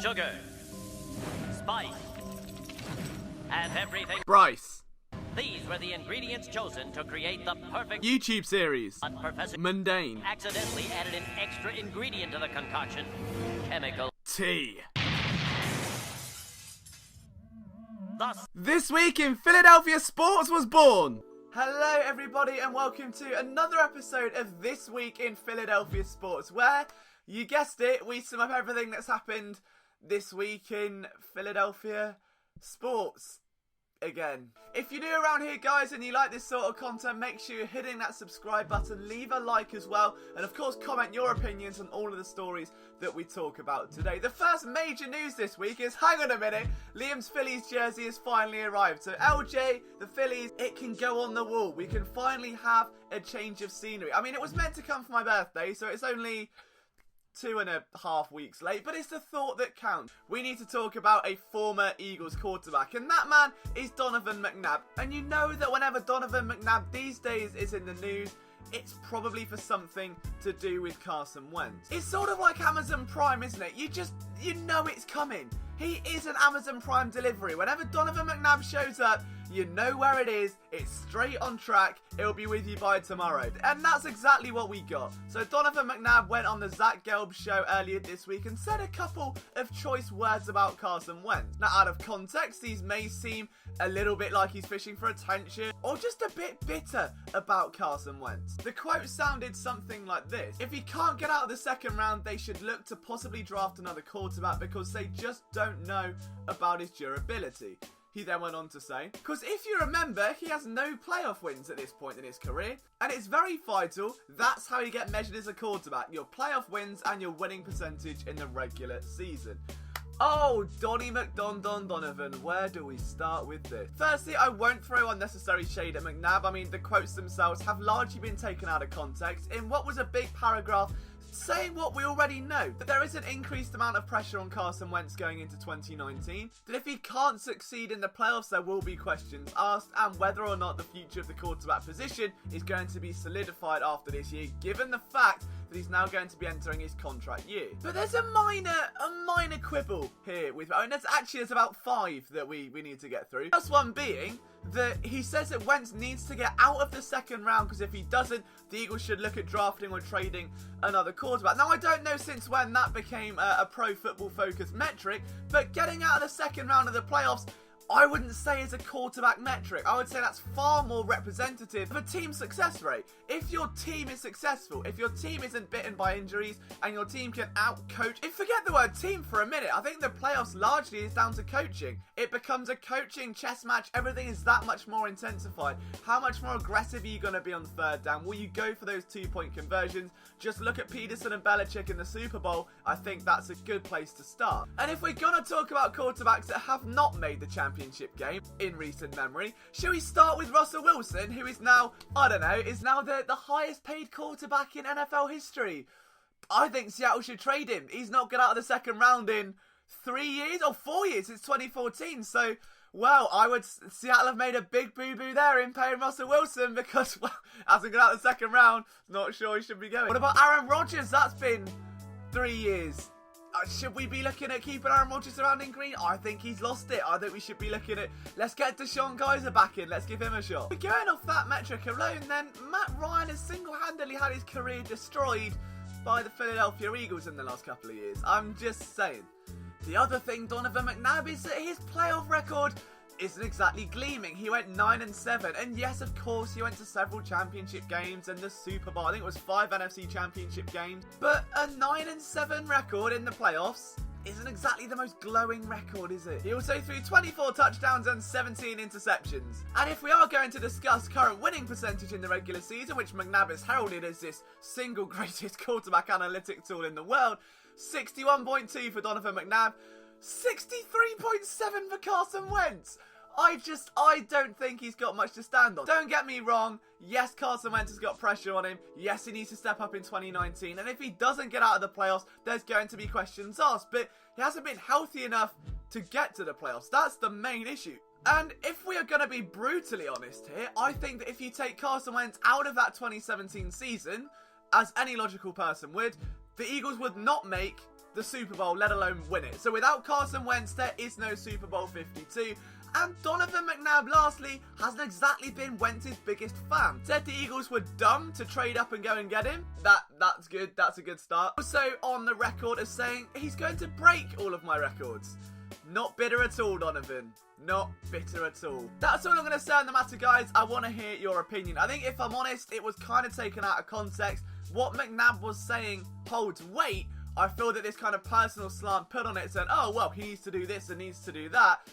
sugar, spice, and everything. Bryce. These were the ingredients chosen to create the perfect YouTube series. But Professor Mundane. accidentally added an extra ingredient to the concoction. Chemical Tea. Thus, This week in Philadelphia sports was born. Hello everybody and welcome to another episode of This Week in Philadelphia Sports, where, you guessed it, we sum up everything that's happened this week in Philadelphia sports. Again. If you're new around here, guys, and you like this sort of content, make sure you're hitting that subscribe button, leave a like as well, and of course comment your opinions on all of the stories that we talk about today. The first major news this week is, hang on a minute, Liam's Phillies jersey has finally arrived. So LJ, the Phillies, it can go on the wall. We can finally have a change of scenery. I mean, it was meant to come for my birthday, so it's only 2.5 weeks late, but it's the thought that counts. We need to talk about a former Eagles quarterback, and that man is Donovan McNabb. And you know that whenever Donovan McNabb these days is in the news, it's probably for something to do with Carson Wentz. It's sort of like Amazon Prime, isn't it? You know it's coming. He is an Amazon Prime delivery. Whenever Donovan McNabb shows up, you know where it is, it's straight on track, it'll be with you by tomorrow. And that's exactly what we got. So Donovan McNabb went on the Zach Gelb show earlier this week and said a couple of choice words about Carson Wentz. Now, out of context, these may seem a little bit like he's fishing for attention, or just a bit bitter about Carson Wentz. The quote sounded something like this: if he can't get out of the second round, they should look to possibly draft another quarterback because they just don't know about his durability. He then went on to say, because if you remember, he has no playoff wins at this point in his career, and it's very vital. That's how you get measured as a quarterback: your playoff wins and your winning percentage in the regular season. Oh, Donnie Donovan, where do we start with this? Firstly, I won't throw unnecessary shade at McNabb. I mean, the quotes themselves have largely been taken out of context in what was a big paragraph saying what we already know, that there is an increased amount of pressure on Carson Wentz going into 2019, that if he can't succeed in the playoffs, there will be questions asked, and whether or not the future of the quarterback position is going to be solidified after this year, given the fact that he's now going to be entering his contract year. But there's a minor quibble here with, there's about 5 that we need to get through. First one being that he says that Wentz needs to get out of the second round, because if he doesn't, the Eagles should look at drafting or trading another quarterback. Now, I don't know since when that became a pro football focused metric, but getting out of the second round of the playoffs, I wouldn't say is a quarterback metric. I would say that's far more representative of a team success rate. If your team is successful, if your team isn't bitten by injuries, and your team can out-coach, and forget the word team for a minute, I think the playoffs largely is down to coaching. It becomes a coaching chess match. Everything is that much more intensified. How much more aggressive are you going to be on third down? Will you go for those 2-point conversions? Just look at Peterson and Belichick in the Super Bowl. I think that's a good place to start. And if we're going to talk about quarterbacks that have not made the championship game in recent memory, shall we start with Russell Wilson, who is now, the highest paid quarterback in NFL history? I think Seattle should trade him. He's not got out of the second round in 3 years or 4 years since 2014. So, well, Seattle have made a big boo-boo there in paying Russell Wilson, because, well, hasn't got out of the second round. Not sure he should be going. What about Aaron Rodgers? That's been 3 years. Should we be looking at keeping Aaron Rodgers around in green? I think he's lost it. I think we should be looking at, let's get Deshaun Geyser back in. Let's give him a shot. But going off that metric alone, then Matt Ryan has single-handedly had his career destroyed by the Philadelphia Eagles in the last couple of years. I'm just saying. The other thing, Donovan McNabb, is that his playoff record isn't exactly gleaming. He went 9-7, and yes, of course, he went to several championship games and the Super Bowl. I think it was 5 NFC championship games, but a 9-7 record in the playoffs isn't exactly the most glowing record, is it? He also threw 24 touchdowns and 17 interceptions. And if we are going to discuss current winning percentage in the regular season, which McNabb is heralded as this single greatest quarterback analytic tool in the world, 61.2 for Donovan McNabb, 63.7 for Carson Wentz. I don't think he's got much to stand on. Don't get me wrong. Yes, Carson Wentz has got pressure on him. Yes, he needs to step up in 2019. And if he doesn't get out of the playoffs, there's going to be questions asked. But he hasn't been healthy enough to get to the playoffs. That's the main issue. And if we are going to be brutally honest here, I think that if you take Carson Wentz out of that 2017 season, as any logical person would, the Eagles would not make the Super Bowl, let alone win it. So without Carson Wentz, there is no Super Bowl 52. And Donovan McNabb, lastly, hasn't exactly been Wentz's biggest fan. Said the Eagles were dumb to trade up and go and get him. That's good. That's a good start. Also on the record as saying he's going to break all of my records. Not bitter at all, Donovan. Not bitter at all. That's all I'm going to say on the matter, guys. I want to hear your opinion. I think if I'm honest, it was kind of taken out of context. What McNabb was saying holds weight. I feel that this kind of personal slant put on it saying, oh, well, he needs to do this and needs to do that.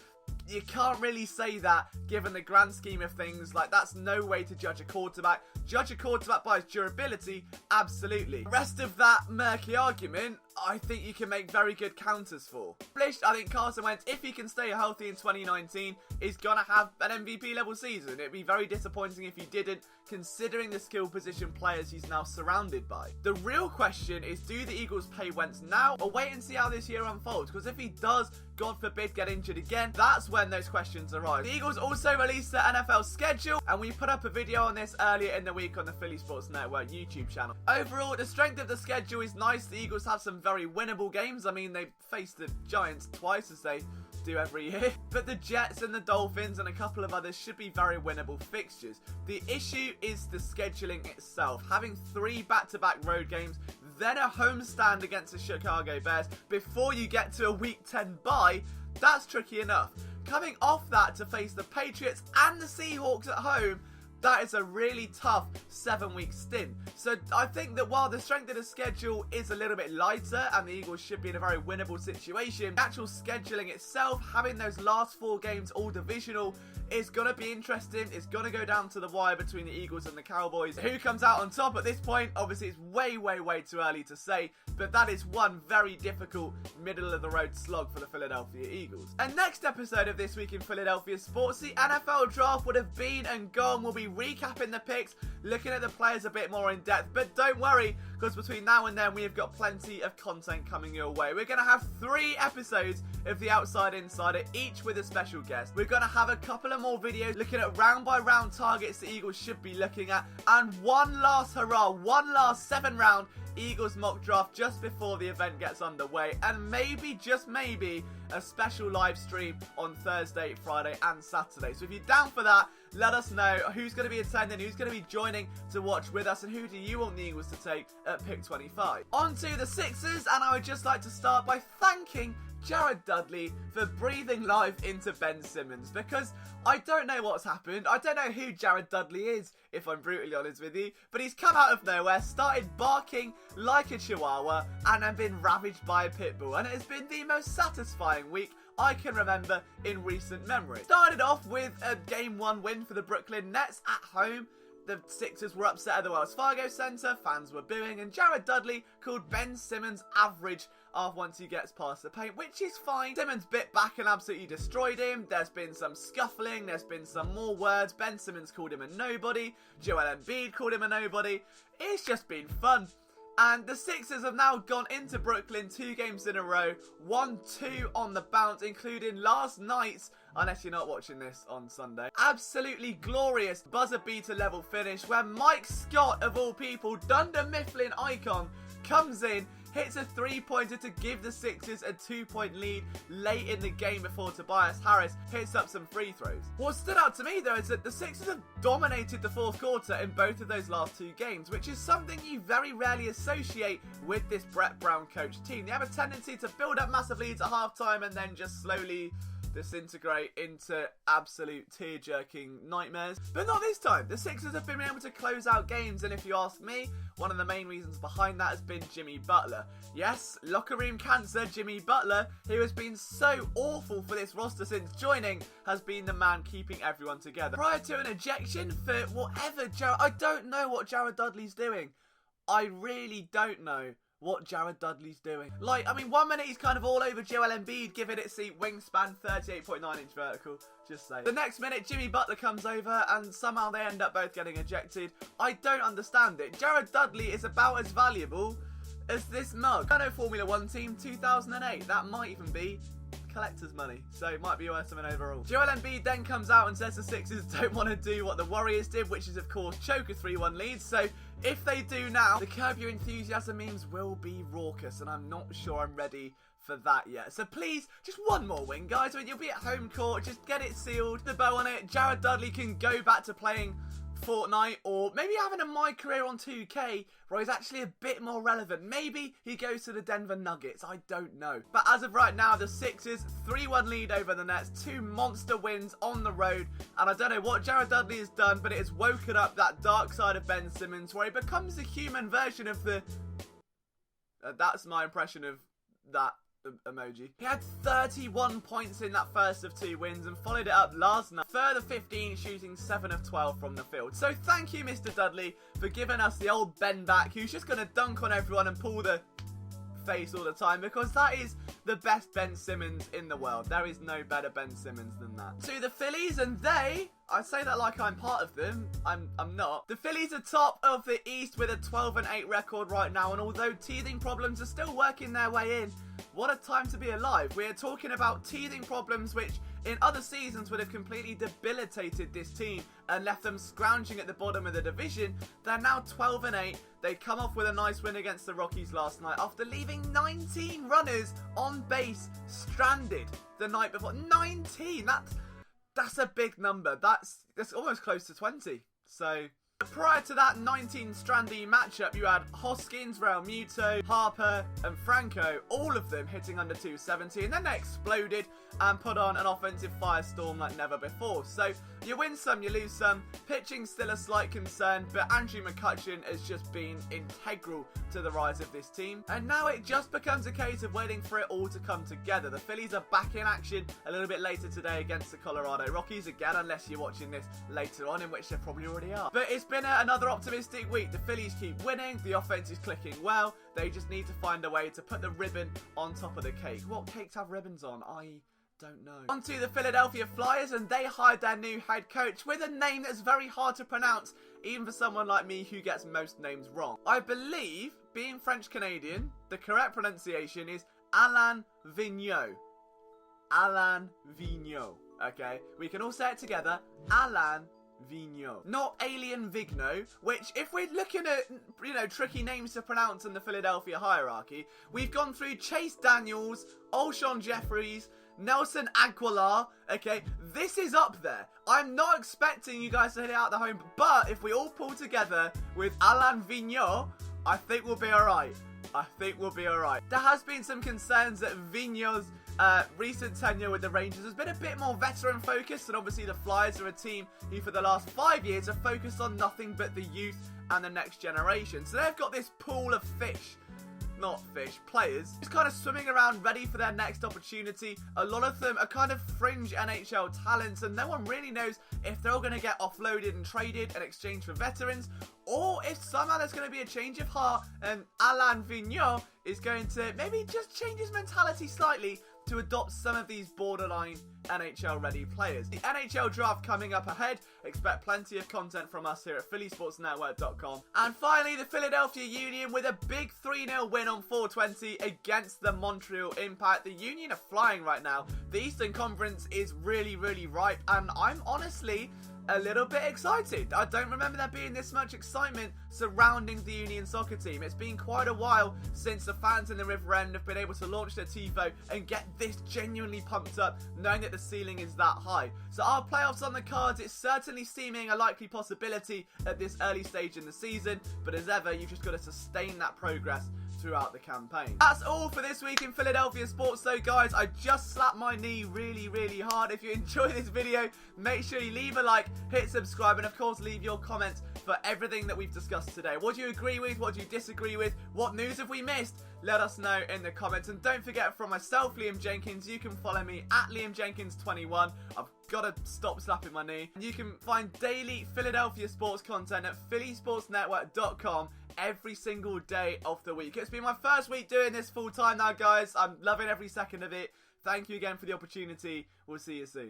You can't really say that given the grand scheme of things. Like, that's no way to judge a quarterback. Judge a quarterback by his durability, absolutely. The rest of that murky argument, I think you can make very good counters for. I think Carson Wentz, if he can stay healthy in 2019, is going to have an MVP level season. It'd be very disappointing if he didn't, considering the skill position players he's now surrounded by. The real question is, do the Eagles pay Wentz now or wait and see how this year unfolds? Because if he does, God forbid, get injured again, that's when those questions arise. The Eagles also released their NFL schedule, and we put up a video on this earlier in the week on the Philly Sports Network YouTube channel. Overall, the strength of the schedule is nice. The Eagles have some very winnable games. I mean, they faced the Giants twice, as they do every year, but the Jets and the Dolphins and a couple of others should be very winnable fixtures. The issue is the scheduling itself. Having 3 back-to-back road games, then a homestand against the Chicago Bears before you get to a Week 10 bye, that's tricky enough. Coming off that to face the Patriots and the Seahawks at home, that is a really tough 7-week stint. So I think that while the strength of the schedule is a little bit lighter and the Eagles should be in a very winnable situation, the actual scheduling itself, having those last 4 games all divisional, is going to be interesting. It's going to go down to the wire between the Eagles and the Cowboys. Who comes out on top at this point? Obviously, it's way too early to say, but that is one very difficult middle-of-the-road slog for the Philadelphia Eagles. And next episode of This Week in Philadelphia Sports, the NFL Draft would have been and gone. We'll be recapping the picks, looking at the players a bit more in depth, but don't worry, because between now and then we have got plenty of content coming your way. We're going to have 3 episodes of The Outside Insider, each with a special guest. We're going to have a couple of more videos looking at round by round targets the Eagles should be looking at, and one last hurrah, one last 7-round Eagles mock draft just before the event gets underway, and maybe, just maybe, a special live stream on Thursday, Friday and Saturday. So if you're down for that, let us know who's going to be attending, who's going to be joining to watch with us, and who do you want the Eagles to take at pick 25. On to the Sixers, and I would just like to start by thanking Jared Dudley for breathing life into Ben Simmons, because I don't know what's happened. I don't know who Jared Dudley is, if I'm brutally honest with you, but he's come out of nowhere, started barking like a chihuahua, and then been ravaged by a pit bull, and it has been the most satisfying week I can remember in recent memory. Started off with a Game 1 win for the Brooklyn Nets at home. The Sixers were upset at the Wells Fargo Center, fans were booing, and Jared Dudley called Ben Simmons average once he gets past the paint, which is fine. Simmons bit back and absolutely destroyed him. There's been some scuffling, there's been some more words. Ben Simmons called him a nobody, Joel Embiid called him a nobody. It's just been fun. And the Sixers have now gone into Brooklyn 2 games in a row, 1-2 on the bounce, including last night's, unless you're not watching this on Sunday, absolutely glorious buzzer beater level finish where Mike Scott, of all people, Dunder Mifflin icon, comes in, hits a 3-pointer to give the Sixers a 2-point lead late in the game before Tobias Harris hits up some free throws. What stood out to me though is that the Sixers have dominated the 4th quarter in both of those last 2 games, which is something you very rarely associate with this Brett Brown coach team. They have a tendency to build up massive leads at halftime and then just slowly disintegrate into absolute tear-jerking nightmares. But not this time. The Sixers have been able to close out games, and if you ask me, one of the main reasons behind that has been Jimmy Butler. Yes, locker room cancer Jimmy Butler, who has been so awful for this roster since joining, has been the man keeping everyone together. Prior to an ejection for whatever I don't know what Jared Dudley's doing. I really don't know what Jared Dudley's doing. Like, I mean, 1 minute he's kind of all over Joel Embiid, giving it seat wingspan, 38.9 inch vertical, just saying. The next minute, Jimmy Butler comes over and somehow they end up both getting ejected. I don't understand it. Jared Dudley is about as valuable as this mug. I know Formula 1 team 2008, that might even be collector's money, so it might be worth something overall. Joel Embiid then comes out and says the Sixers don't want to do what the Warriors did, which is of course choke a 3-1 lead, so if they do now, the Curb Your Enthusiasm memes will be raucous, and I'm not sure I'm ready for that yet. So please, just one more win, guys. I mean, you'll be at home court. Just get it sealed, the bow on it. Jared Dudley can go back to playing Fortnite, or maybe having a My Career on 2K where he's actually a bit more relevant. Maybe he goes to the Denver Nuggets. I don't know. But as of right now, the Sixers 3-1 lead over the Nets. 2 monster wins on the road. And I don't know what Jared Dudley has done, but it has woken up that dark side of Ben Simmons where he becomes a human version of the... that's my impression of that emoji. He had 31 points in that first of 2 wins and followed it up last night. Further 15, shooting 7 of 12 from the field. So thank you, Mr. Dudley, for giving us the old Ben back, who's just going to dunk on everyone and pull the face all the time, because that is the best Ben Simmons in the world. There is no better Ben Simmons than that. To the Phillies, and they... I say that like I'm part of them. I'm not. The Phillies are top of the East with a 12-8 record right now, and although teething problems are still working their way in, what a time to be alive. We're talking about teething problems which in other seasons would have completely debilitated this team and left them scrounging at the bottom of the division. They're now 12-8. They come off with a nice win against the Rockies last night after leaving 19 runners on base stranded the night before. 19! That's a big number. That's almost close to 20. So prior to that 19 strandy matchup, you had Hoskins, Realmuto, Harper and Franco, all of them hitting under 270, and then they exploded and put on an offensive firestorm like never before. So you win some, you lose some. Pitching's still a slight concern, but Andrew McCutchen has just been integral to the rise of this team. And now it just becomes a case of waiting for it all to come together. The Phillies are back in action a little bit later today against the Colorado Rockies again, unless you're watching this later on, in which they probably already are. But it's been another optimistic week. The Phillies keep winning, the offense is clicking well. They just need to find a way to put the ribbon on top of the cake. What cakes have ribbons on? I don't know. On to the Philadelphia Flyers, and they hired their new head coach with a name that's very hard to pronounce, even for someone like me who gets most names wrong. I believe, being French Canadian, the correct pronunciation is Alain Vigneault. Alain Vigneault. Okay, we can all say it together. Alain Vigneault. Not Alien Vigneault, which, if we're looking at, tricky names to pronounce in the Philadelphia hierarchy, we've gone through Chase Daniels, Alshon Jeffries, Nelson Aguilar. Okay, this is up there. I'm not expecting you guys to hit it out the home, but if we all pull together with Alain Vigneault, I think we'll be alright. There has been some concerns that Vigneault's recent tenure with the Rangers has been a bit more veteran focused, and obviously the Flyers are a team who for the last 5 years have focused on nothing but the youth and the next generation. So they've got this pool of players just kind of swimming around ready for their next opportunity. A lot of them are kind of fringe NHL talents, and no one really knows if they're all going to get offloaded and traded in exchange for veterans, or if somehow there's going to be a change of heart and Alain Vigneault is going to maybe just change his mentality slightly to adopt some of these borderline NHL ready players. The NHL draft coming up ahead. Expect plenty of content from us here at phillysportsnetwork.com. And finally, the Philadelphia Union with a big 3-0 win on 420 against the Montreal Impact. The Union are flying right now. The Eastern Conference is really, really ripe, and I'm honestly a little bit excited. I don't remember there being this much excitement surrounding the Union soccer team. It's been quite a while since the fans in the River End have been able to launch their TiVo and get this genuinely pumped up, knowing that the ceiling is that high. So our playoffs on the cards, it's certainly seeming a likely possibility at this early stage in the season, but as ever, you've just got to sustain that progress throughout the campaign. That's all for this week in Philadelphia sports though, guys. I just slapped my knee really, really hard. If you enjoy this video, make sure you leave a like, hit subscribe, and of course leave your comments for everything that we've discussed today. What do you agree with? What do you disagree with? What news have we missed? Let us know in the comments. And don't forget, from myself, Liam Jenkins, you can follow me at LiamJenkins21. I've got to stop slapping my knee. And you can find daily Philadelphia sports content at phillysportsnetwork.com every single day of the week. It's been my first week doing this full time now, guys. I'm loving every second of it. Thank you again for the opportunity. We'll see you soon.